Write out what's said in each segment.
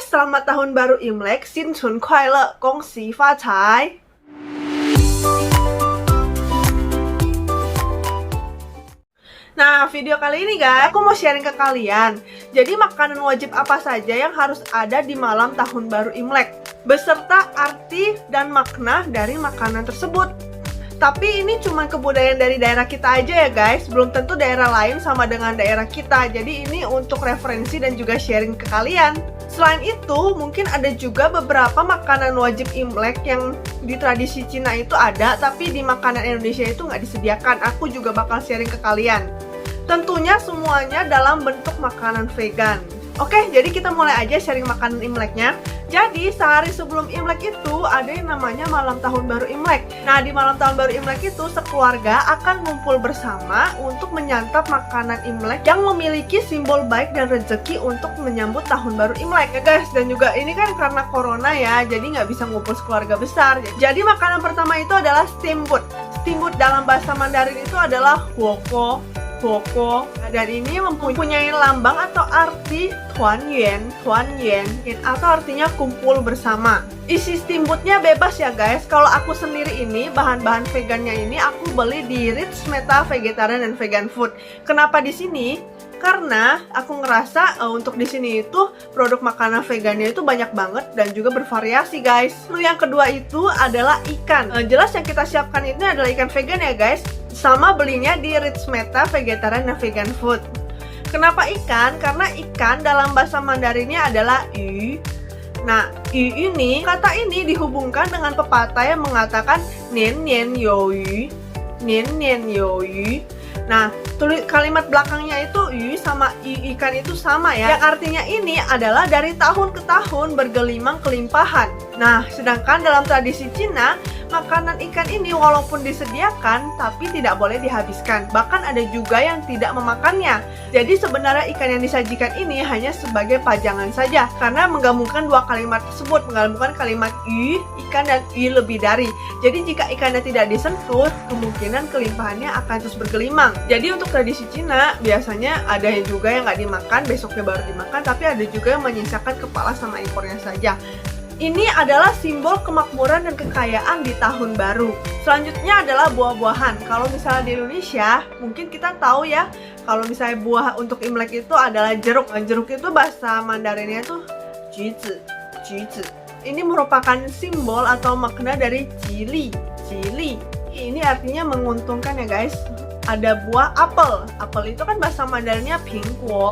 selamat tahun baru Imlek, Xin Chun Kuai Le, Gong Xi Fa Cai. Nah, video kali ini guys, aku mau sharing ke kalian. Jadi makanan wajib apa saja yang harus ada di malam tahun baru Imlek, beserta arti dan makna dari makanan tersebut. Tapi ini cuma kebudayaan dari daerah kita aja ya guys, belum tentu daerah lain sama dengan daerah kita. Jadi ini untuk referensi dan juga sharing ke kalian. Selain itu, mungkin ada juga beberapa makanan wajib Imlek yang di tradisi Cina itu ada, tapi di makanan Indonesia itu nggak disediakan. Aku juga bakal sharing ke kalian. Tentunya semuanya dalam bentuk makanan vegan. Oke, jadi kita mulai aja sharing makanan Imleknya. Jadi sehari sebelum Imlek itu ada yang namanya malam tahun baru Imlek. Nah, di malam tahun baru Imlek itu sekeluarga akan ngumpul bersama untuk menyantap makanan Imlek yang memiliki simbol baik dan rezeki untuk menyambut tahun baru Imlek ya guys. Dan juga ini kan karena corona ya, jadi nggak bisa ngumpul sekeluarga besar. Jadi makanan pertama itu adalah steamboat. Steamboat dalam bahasa Mandarin itu adalah huoko. Dan ini mempunyai lambang atau arti tuan yuan, atau artinya kumpul bersama. Isi steamboatnya bebas ya guys. Kalau aku sendiri ini bahan-bahan vegannya ini aku beli di Ritz Meta Vegetarian and Vegan Food. Kenapa di sini? Karena aku ngerasa untuk di sini itu produk makanan vegannya itu banyak banget dan juga bervariasi guys. Lalu yang kedua itu adalah ikan. Jelas yang kita siapkan ini adalah ikan vegan ya guys. Sama belinya di Ritz Meta Vegetarian and Vegan Food. Kenapa ikan? Karena ikan dalam bahasa Mandarinnya adalah yu. Nah, yu ini, kata ini dihubungkan dengan pepatah yang mengatakan nian nian you yu. Nian nian you yu. Nah, kalimat belakangnya itu yu sama ikan itu sama ya. Yang artinya ini adalah dari tahun ke tahun bergelimang kelimpahan. Nah, sedangkan dalam tradisi Cina, makanan ikan ini walaupun disediakan tapi tidak boleh dihabiskan. Bahkan ada juga yang tidak memakannya. Jadi sebenarnya ikan yang disajikan ini hanya sebagai pajangan saja, karena menggabungkan dua kalimat tersebut, menggabungkan kalimat yu, ikan, dan yu lebih dari. Jadi jika ikannya tidak disentuh, kemungkinan kelimpahannya akan terus bergelimang. Jadi untuk tradisi Cina biasanya ada yang juga yang nggak dimakan, besoknya baru dimakan, tapi ada juga yang menyisakan kepala sama ekornya saja. Ini adalah simbol kemakmuran dan kekayaan di tahun baru. Selanjutnya adalah buah-buahan. Kalau misalnya di Indonesia, mungkin kita tahu ya, kalau misalnya buah untuk Imlek itu adalah jeruk. Jeruk itu bahasa Mandarinnya tuh juzi. Ini merupakan simbol atau makna dari jili. Ini artinya menguntungkan ya guys. Ada buah apel. Apel itu kan bahasa Mandarinnya pingguo.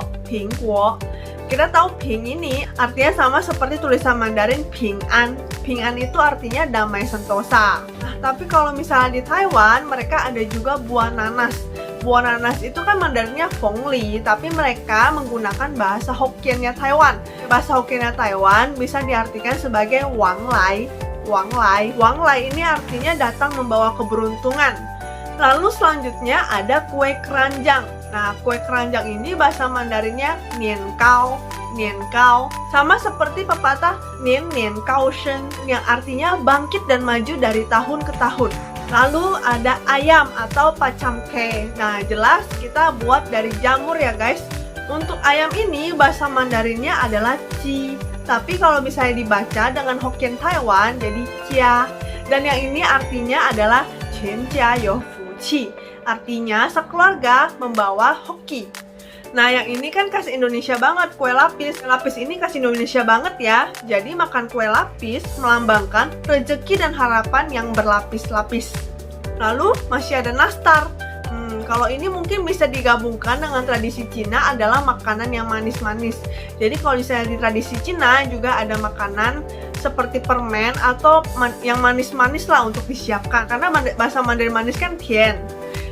Kita tahu ping ini artinya sama seperti tulisan Mandarin ping'an. Ping'an itu artinya damai sentosa. Nah, tapi kalau misalnya di Taiwan, mereka ada juga buah nanas. Buah nanas itu kan Mandarinnya fengli, tapi mereka menggunakan bahasa Hokkiennya Taiwan. Bahasa Hokkiennya Taiwan bisa diartikan sebagai wanglai. Wanglai ini artinya datang membawa keberuntungan. Lalu selanjutnya ada kue keranjang. Nah, kue keranjang ini bahasa Mandarinnya nian kao. Sama seperti pepatah nian kao shen yang artinya bangkit dan maju dari tahun ke tahun. Lalu ada ayam atau pacamke. Nah, jelas kita buat dari jamur ya guys. Untuk ayam ini bahasa Mandarinnya adalah ci. Tapi kalau misalnya dibaca dengan Hokkien Taiwan jadi cia. Dan yang ini artinya adalah chen jia you fu qi. Artinya sekeluarga membawa hoki. Nah, yang ini kan khas Indonesia banget, kue lapis. Lapis ini khas Indonesia banget ya. Jadi makan kue lapis melambangkan rezeki dan harapan yang berlapis-lapis. Lalu masih ada nastar. Kalau ini mungkin bisa digabungkan dengan tradisi Cina adalah makanan yang manis-manis. Jadi kalau misalnya di tradisi Cina juga ada makanan seperti permen atau yang manis-manis lah untuk disiapkan. Karena bahasa Mandarin manis kan tian.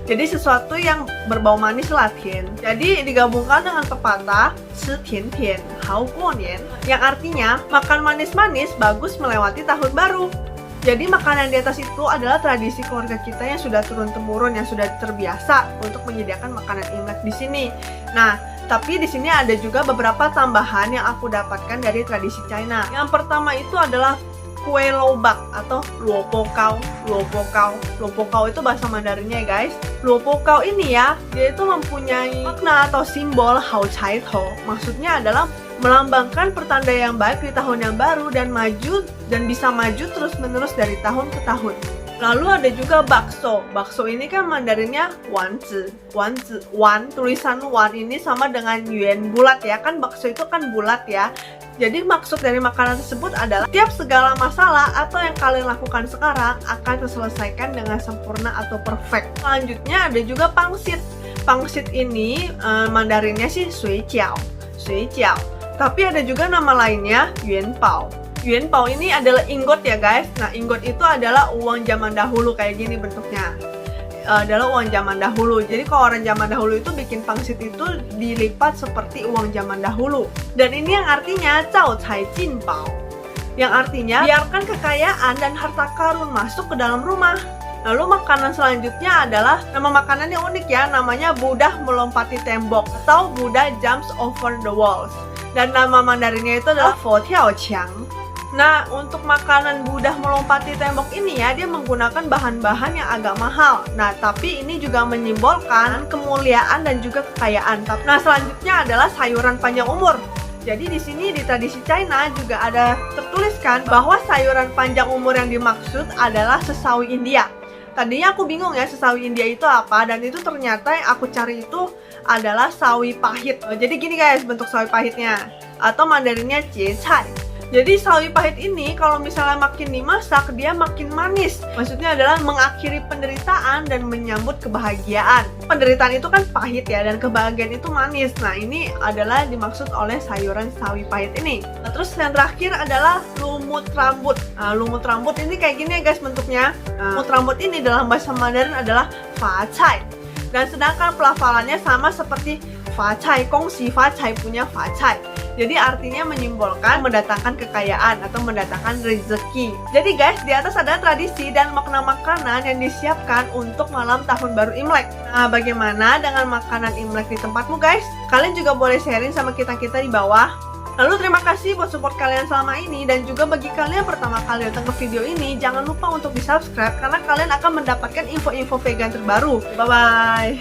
Jadi sesuatu yang berbau manis lah tian. Jadi digabungkan dengan pepatah shi tian tian hao guo nian, yang artinya makan manis-manis bagus melewati tahun baru. Jadi makanan di atas itu adalah tradisi keluarga kita yang sudah turun-temurun, yang sudah terbiasa untuk menyediakan makanan Imlek di sini. Nah, tapi di sini ada juga beberapa tambahan yang aku dapatkan dari tradisi China. Yang pertama itu adalah kue lobak atau luopokao. Luopokao itu bahasa Mandarinnya ya guys. Luopokao ini ya, dia itu mempunyai makna atau simbol hao cai to. Maksudnya adalah melambangkan pertanda yang baik di tahun yang baru dan bisa maju terus-menerus dari tahun ke tahun. Lalu ada juga bakso. Bakso ini kan Mandarinnya wanzi. Wan, tulisan wan ini sama dengan yuan, bulat ya. Kan bakso itu kan bulat ya. Jadi maksud dari makanan tersebut adalah tiap segala masalah atau yang kalian lakukan sekarang akan terselesaikan dengan sempurna atau perfect. Selanjutnya ada juga pangsit. Pangsit ini Mandarinnya sih sui jiao. Tapi ada juga nama lainnya yuan pao. Yuan pao ini adalah ingot ya guys. Nah, ingot itu adalah uang zaman dahulu, kayak gini bentuknya. Adalah uang zaman dahulu. Jadi kalau orang zaman dahulu itu bikin pangsit itu dilipat seperti uang zaman dahulu. Dan ini yang artinya cao cai jin bao. Yang artinya biarkan kekayaan dan harta karun masuk ke dalam rumah. Lalu makanan selanjutnya adalah nama makanannya unik ya, namanya Buddha melompati tembok atau Buddha jumps over the walls. Dan nama Mandarinnya itu adalah Fo Tiao Qiang. Nah, untuk makanan Buddha melompati tembok ini ya, dia menggunakan bahan-bahan yang agak mahal. Nah, tapi ini juga menyimbolkan kemuliaan dan juga kekayaan. Nah, selanjutnya adalah sayuran panjang umur. Jadi di sini di tradisi China juga ada tertuliskan bahwa sayuran panjang umur yang dimaksud adalah sesawi India. Tadinya aku bingung ya sesawi India itu apa, dan itu ternyata yang aku cari itu adalah sawi pahit. Jadi gini guys bentuk sawi pahitnya, atau Mandarinnya jiecai. Jadi sawi pahit ini kalau misalnya makin dimasak dia makin manis. Maksudnya adalah mengakhiri penderitaan dan menyambut kebahagiaan. Penderitaan itu kan pahit ya, dan kebahagiaan itu manis. Nah, ini adalah dimaksud oleh sayuran sawi pahit ini. Nah, terus yang terakhir adalah lumut rambut. Nah, lumut rambut ini kayak gini ya guys bentuknya. Lumut rambut ini dalam bahasa Mandarin adalah fa cai. Dan sedangkan pelafalannya sama seperti fa cai, gongxi fa cai punya fa cai. Jadi artinya menyimbolkan mendatangkan kekayaan atau mendatangkan rezeki. Jadi guys, di atas ada tradisi dan makna makanan yang disiapkan untuk malam tahun baru Imlek. Nah, bagaimana dengan makanan Imlek di tempatmu guys? Kalian juga boleh sharing sama kita-kita di bawah. Lalu terima kasih buat support kalian selama ini, dan juga bagi kalian pertama kali datang ke video ini, jangan lupa untuk di subscribe karena kalian akan mendapatkan info-info vegan terbaru. Bye-bye!